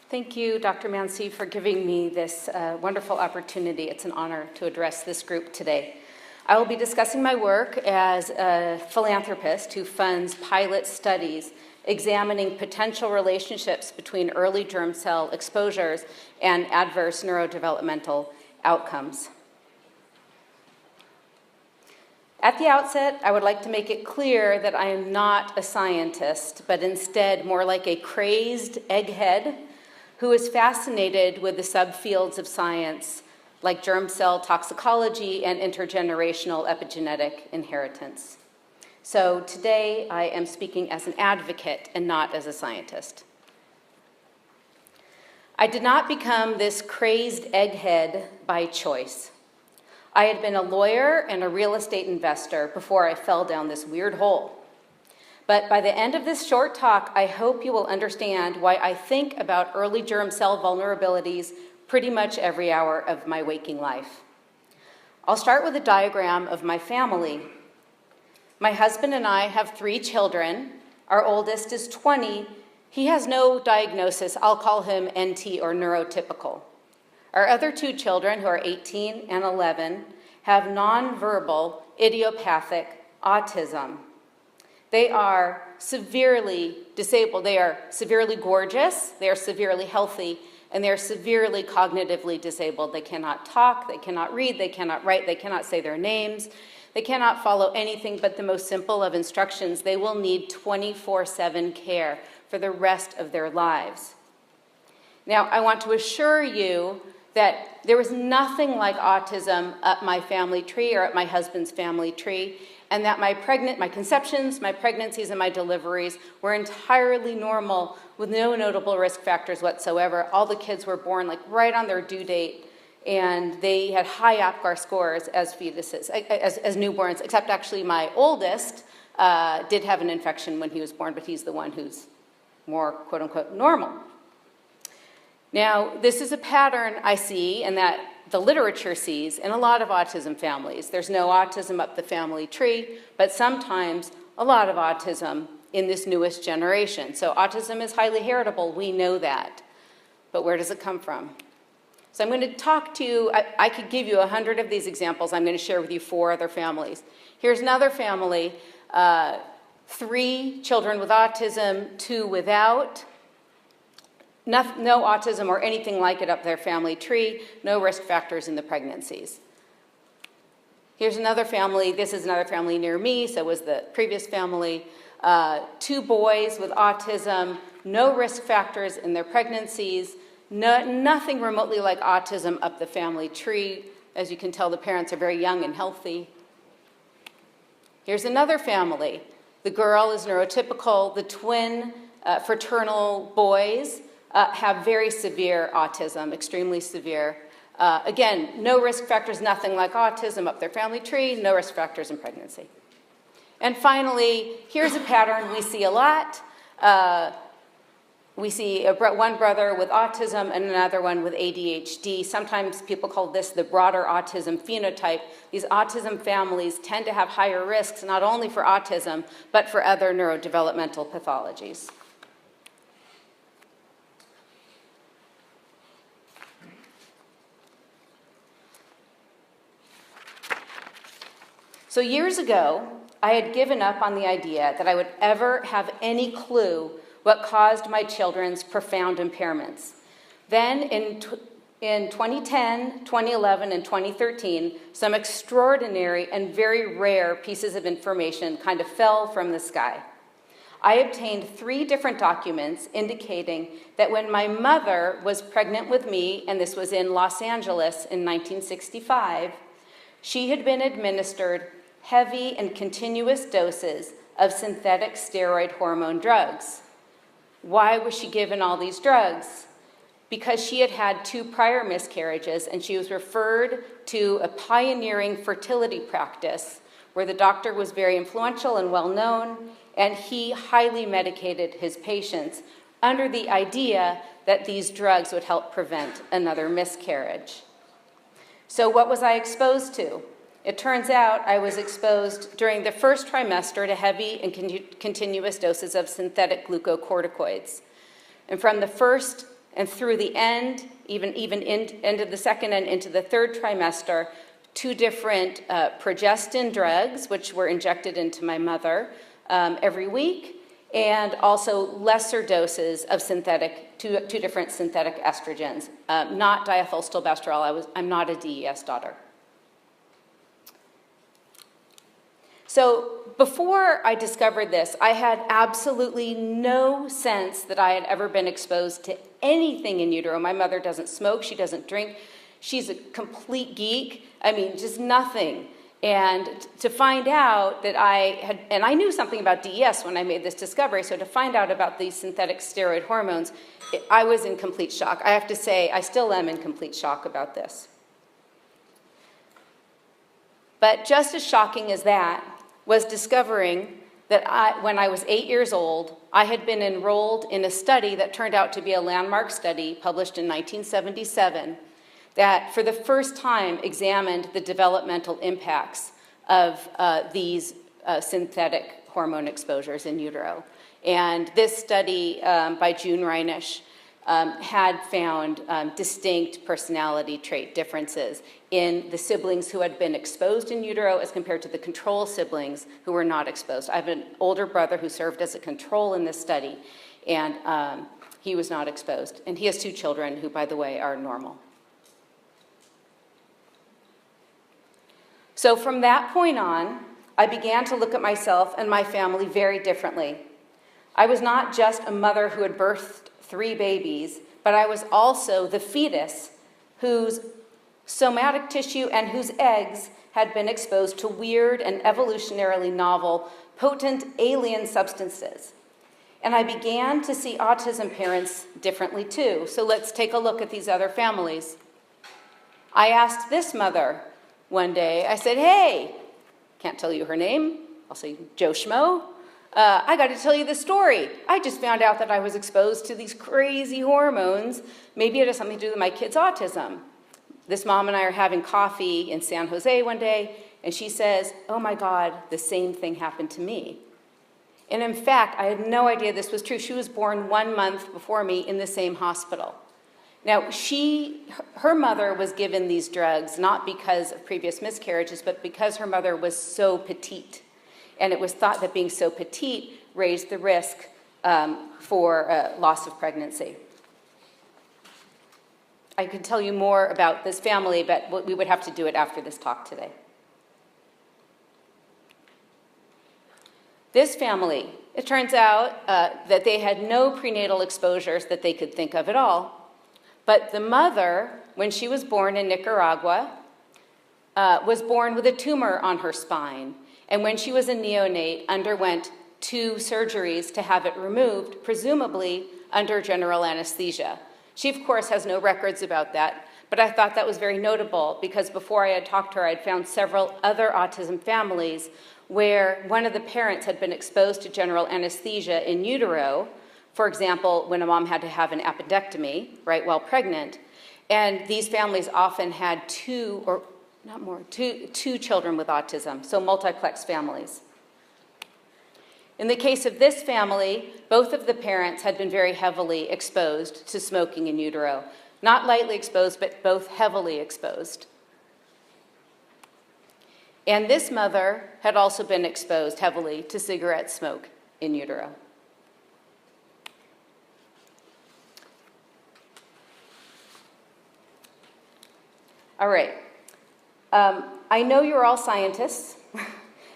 Thank you, Dr. Mansi, for giving me this wonderful opportunity. It's an honor to address this group today. I will be discussing my work as a philanthropist who funds pilot studies examining potential relationships between early germ cell exposures and adverse neurodevelopmental outcomes. At the outset, I would like to make it clear that I am not a scientist, but instead more like a crazed egghead who is fascinated with the subfields of science like germ cell toxicology and intergenerational epigenetic inheritance. So today I am speaking as an advocate and not as a scientist. I did not become this crazed egghead by choice. I had been a lawyer and a real estate investor before I fell down this weird hole. But by the end of this short talk, I hope you will understand why I think about early germ cell vulnerabilities pretty much every hour of my waking life. I'll start with a diagram of my family. My husband and I have 3 children. Our oldest is 20. He has no diagnosis. I'll call him NT or neurotypical. Our other 2 children, who are 18 and 11, have nonverbal idiopathic autism. They are severely disabled. They are severely gorgeous, they are severely healthy, and they are severely cognitively disabled. They cannot talk, they cannot read, they cannot write, they cannot say their names. They cannot follow anything but the most simple of instructions. They will need 24/7 care for the rest of their lives. Now, I want to assure you that there was nothing like autism up my family tree or at my husband's family tree, and that my conceptions, my pregnancies, and my deliveries were entirely normal with no notable risk factors whatsoever. All the kids were born like right on their due date, and they had high APGAR scores as fetuses, as newborns, except actually my oldest did have an infection when he was born, but he's the one who's more quote-unquote normal. Now, this is a pattern I see and that the literature sees in a lot of autism families. There's no autism up the family tree, but sometimes a lot of autism in this newest generation. So autism is highly heritable, we know that. But where does it come from? So I'm going to talk to you, I could give you 100 of these examples. I'm going to share with you 4 other families. Here's another family, 3 children with autism, 2 without. No autism or anything like it up their family tree, no risk factors in the pregnancies. Here's another family. This is another family near me, so was the previous family. 2 boys with autism, no risk factors in their pregnancies, nothing remotely like autism up the family tree. As you can tell, the parents are very young and healthy. Here's another family. The girl is neurotypical. The twin fraternal boys have very severe autism, extremely severe. Again, no risk factors, nothing like autism up their family tree, no risk factors in pregnancy. And finally, here's a pattern we see a lot. We see one brother with autism and another one with ADHD. Sometimes people call this the broader autism phenotype. These autism families tend to have higher risks, not only for autism, but for other neurodevelopmental pathologies. So years ago, I had given up on the idea that I would ever have any clue what caused my children's profound impairments. Then in 2010, 2011, and 2013, some extraordinary and very rare pieces of information kind of fell from the sky. I obtained 3 different documents indicating that when my mother was pregnant with me, and this was in Los Angeles in 1965, she had been administered heavy and continuous doses of synthetic steroid hormone drugs. Why was she given all these drugs? Because she had had 2 prior miscarriages, and she was referred to a pioneering fertility practice where the doctor was very influential and well known, and he highly medicated his patients under the idea that these drugs would help prevent another miscarriage. So what was I exposed to? It turns out I was exposed during the first trimester to heavy and continuous doses of synthetic glucocorticoids. And from the first And through the end, even into the second and into the third trimester, 2 different progestin drugs, which were injected into my mother every week, and also lesser doses of two different synthetic estrogens, not diethylstilbestrol. I'm not a DES daughter. So before I discovered this, I had absolutely no sense that I had ever been exposed to anything in utero. My mother doesn't smoke, she doesn't drink, she's a complete geek. I mean, just nothing. And to find out that I knew something about DES when I made this discovery, so to find out about these synthetic steroid hormones, I was in complete shock. I have to say, I still am in complete shock about this. But just as shocking as that was discovering that when I was 8 years old, I had been enrolled in a study that turned out to be a landmark study published in 1977 that for the first time examined the developmental impacts of these synthetic hormone exposures in utero. And this study by June Reinisch had found distinct personality trait differences in the siblings who had been exposed in utero as compared to the control siblings who were not exposed. I have an older brother who served as a control in this study, and he was not exposed. And he has 2 children who, by the way, are normal. So from that point on, I began to look at myself and my family very differently. I was not just a mother who had birthed 3 babies, but I was also the fetus whose somatic tissue and whose eggs had been exposed to weird and evolutionarily novel, potent alien substances. And I began to see autism parents differently too. So let's take a look at these other families. I asked this mother one day, I said, hey, can't tell you her name, I'll say Joe Schmo. I got to tell you this story. I just found out that I was exposed to these crazy hormones. Maybe it has something to do with my kid's autism. This mom and I are having coffee in San Jose one day, and she says, oh my God, the same thing happened to me. And in fact, I had no idea this was true. She was born 1 month before me in the same hospital. Now, her mother was given these drugs not because of previous miscarriages, but because her mother was so petite. And it was thought that being so petite raised the risk for loss of pregnancy. I could tell you more about this family, but we would have to do it after this talk today. This family, it turns out that they had no prenatal exposures that they could think of at all. But the mother, when she was born in Nicaragua, was born with a tumor on her spine. And when she was a neonate, underwent 2 surgeries to have it removed, presumably under general anesthesia. She, of course, has no records about that, but I thought that was very notable because before I had talked to her, I had found several other autism families where one of the parents had been exposed to general anesthesia in utero, for example, when a mom had to have an appendectomy, right, while pregnant. And these families often had 2 or not more, two children with autism, so multiplex families. In the case of this family, both of the parents had been very heavily exposed to smoking in utero. Not lightly exposed, but both heavily exposed. And this mother had also been exposed heavily to cigarette smoke in utero. All right. I know you're all scientists,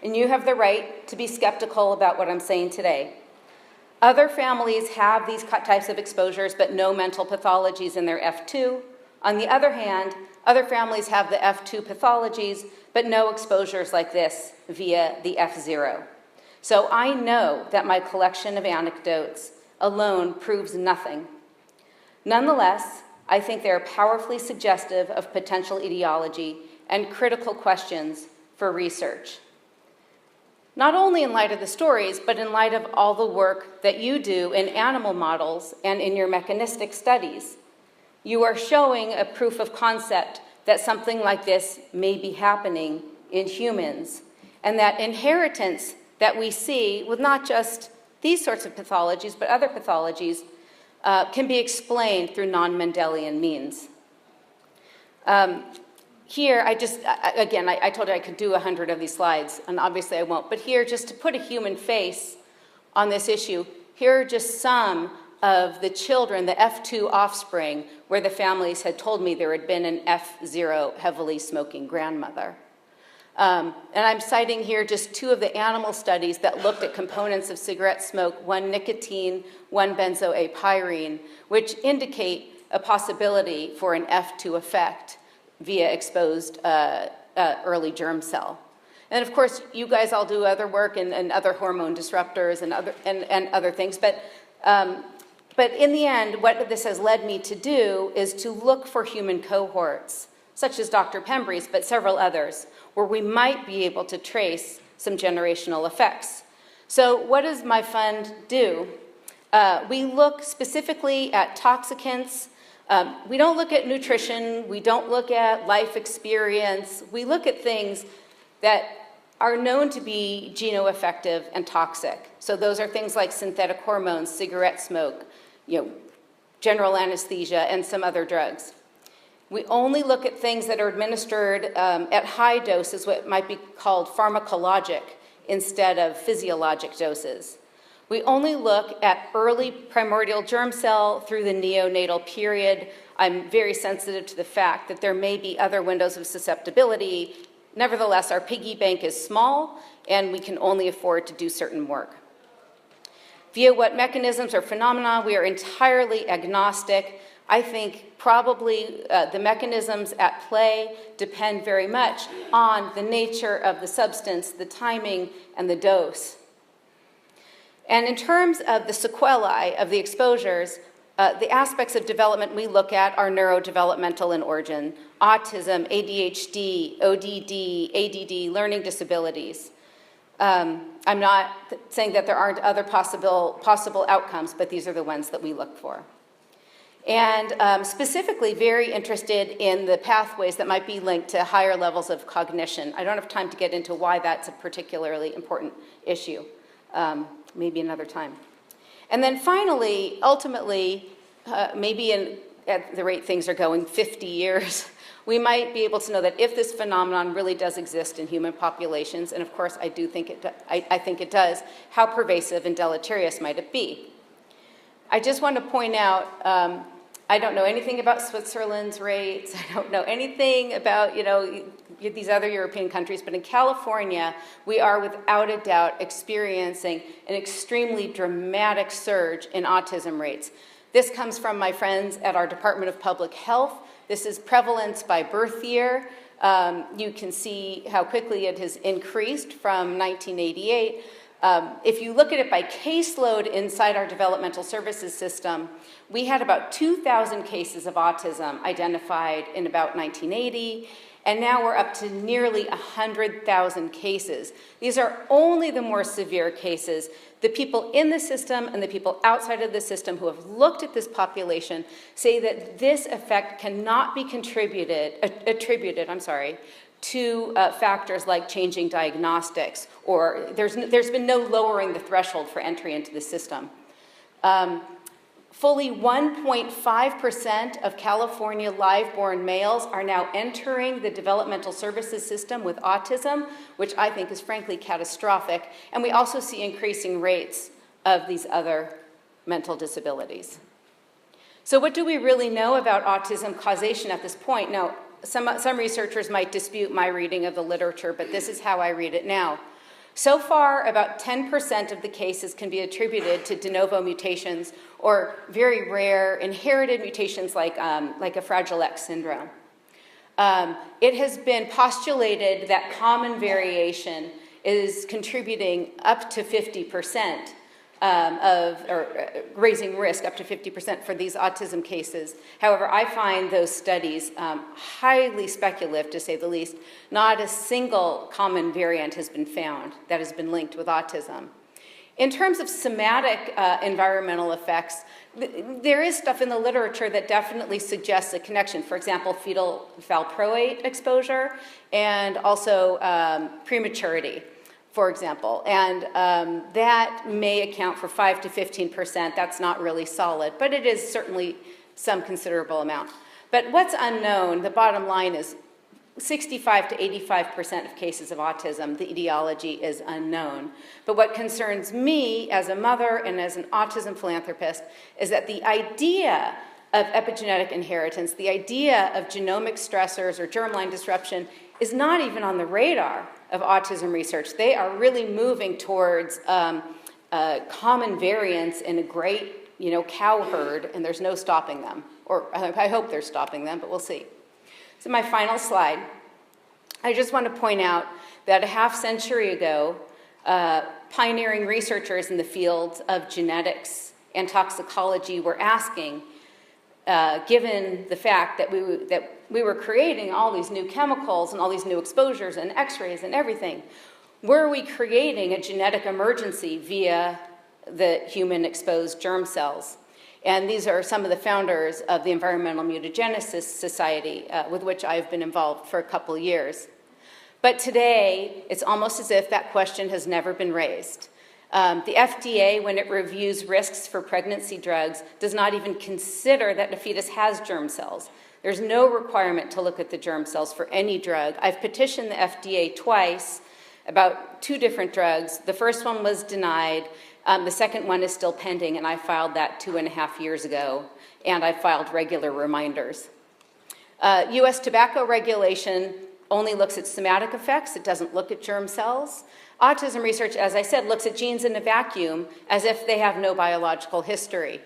and you have the right to be skeptical about what I'm saying today. Other families have these types of exposures, but no mental pathologies in their F2. On the other hand, other families have the F2 pathologies, but no exposures like this via the F0. So I know that my collection of anecdotes alone proves nothing. Nonetheless, I think they are powerfully suggestive of potential etiology and critical questions for research. Not only in light of the stories, but in light of all the work that you do in animal models and in your mechanistic studies. You are showing a proof of concept that something like this may be happening in humans, and that inheritance that we see with not just these sorts of pathologies, but other pathologies, can be explained through non-Mendelian means. Here, I told you I could do 100 of these slides, and obviously I won't, but here, just to put a human face on this issue, here are just some of the children, the F2 offspring, where the families had told me there had been an F0 heavily smoking grandmother. And I'm citing here just 2 of the animal studies that looked at components of cigarette smoke, one nicotine, one benzoapyrene, which indicate a possibility for an F2 effect via exposed early germ cell. And of course, you guys all do other work and other hormone disruptors and other things, but in the end, what this has led me to do is to look for human cohorts, such as Dr. Pembry's, but several others, where we might be able to trace some generational effects. So what does my fund do? We look specifically at toxicants. We don't look at nutrition. We don't look at life experience. We look at things that are known to be genoaffective and toxic. So those are things like synthetic hormones, cigarette smoke, general anesthesia, and some other drugs. We only look at things that are administered at high doses, what might be called pharmacologic, instead of physiologic doses. We only look at early primordial germ cell through the neonatal period. I'm very sensitive to the fact that there may be other windows of susceptibility. Nevertheless, our piggy bank is small, and we can only afford to do certain work. Via what mechanisms or phenomena, we are entirely agnostic. I think probably the mechanisms at play depend very much on the nature of the substance, the timing, and the dose. And in terms of the sequelae of the exposures, the aspects of development we look at are neurodevelopmental in origin: autism, ADHD, ODD, ADD, learning disabilities. I'm not saying that there aren't other possible outcomes, but these are the ones that we look for. And specifically very interested in the pathways that might be linked to higher levels of cognition. I don't have time to get into why that's a particularly important issue. Maybe another time. And then finally, ultimately, maybe at the rate things are going, 50 years, we might be able to know that if this phenomenon really does exist in human populations, and of course I think it does, how pervasive and deleterious might it be? I just want to point out, I don't know anything about Switzerland's rates. I don't know anything about, these other European countries, but in California, we are without a doubt experiencing an extremely dramatic surge in autism rates. This comes from my friends at our Department of Public Health. This is prevalence by birth year. You can see how quickly it has increased from 1988. If you look at it by caseload inside our developmental services system, we had about 2,000 cases of autism identified in about 1980, and now we're up to nearly 100,000 cases. These are only the more severe cases. The people in the system and the people outside of the system who have looked at this population say that this effect cannot be attributed to factors like changing diagnostics, or there's been no lowering the threshold for entry into the system. Fully 1.5% of California live-born males are now entering the developmental services system with autism, which I think is frankly catastrophic. And we also see increasing rates of these other mental disabilities. So what do we really know about autism causation at this point? Now, some researchers might dispute my reading of the literature, but this is how I read it now. So far, about 10% of the cases can be attributed to de novo mutations or very rare inherited mutations like a Fragile X syndrome. It has been postulated that common variation is contributing up to 50% raising risk up to 50% for these autism cases. However, I find those studies highly speculative, to say the least. Not a single common variant has been found that has been linked with autism. In terms of somatic environmental effects, there is stuff in the literature that definitely suggests a connection. For example, fetal valproate exposure and also prematurity. for example, and that may account for 5 to 15%. That's not really solid, but it is certainly some considerable amount. But what's unknown, the bottom line is 65 to 85% of cases of autism, the etiology is unknown. But what concerns me as a mother and as an autism philanthropist is that the idea of epigenetic inheritance, the idea of genomic stressors or germline disruption is not even on the radar of autism research. They are really moving towards common variants in a great, cow herd, and there's no stopping them. Or I hope they're stopping them, but we'll see. So my final slide. I just want to point out that a half century ago, pioneering researchers in the fields of genetics and toxicology were asking, given the fact that we were creating all these new chemicals and all these new exposures and x-rays and everything, were we creating a genetic emergency via the human exposed germ cells? And these are some of the founders of the Environmental Mutagenesis Society, with which I've been involved for a couple of years. But today, it's almost as if that question has never been raised. The FDA, when it reviews risks for pregnancy drugs, does not even consider that the fetus has germ cells. There's no requirement to look at the germ cells for any drug. I've petitioned the FDA twice about 2 different drugs. The first one was denied. The second one is still pending, and I filed that 2.5 years ago, and I filed regular reminders. U.S. tobacco regulation only looks at somatic effects. It doesn't look at germ cells. Autism research, as I said, looks at genes in a vacuum as if they have no biological history.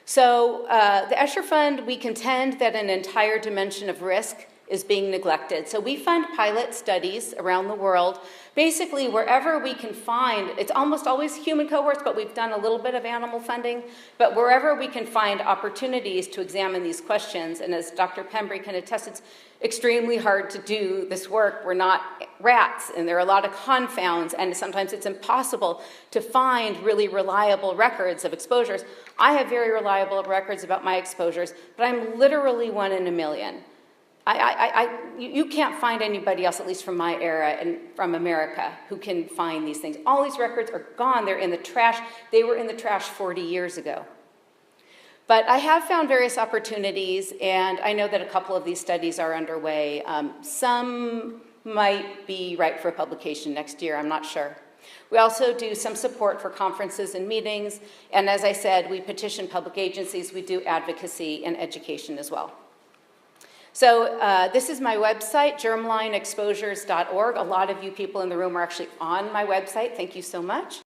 So the Escher Fund, we contend that an entire dimension of risk is being neglected. So we fund pilot studies around the world, basically wherever we can find, it's almost always human cohorts, but we've done a little bit of animal funding, but wherever we can find opportunities to examine these questions, and as Dr. Pembry can attest, it's extremely hard to do this work. We're not rats, and there are a lot of confounds, and sometimes it's impossible to find really reliable records of exposures. I have very reliable records about my exposures, but I'm literally 1 in a million. You can't find anybody else, at least from my era and from America, who can find these things. All these records are gone. They're in the trash. They were in the trash 40 years ago. But I have found various opportunities, and I know that a couple of these studies are underway. Some might be right for publication next year. I'm not sure. We also do some support for conferences and meetings, and as I said, we petition public agencies. We do advocacy and education as well. So this is my website, germlineexposures.org. A lot of you people in the room are actually on my website. Thank you so much.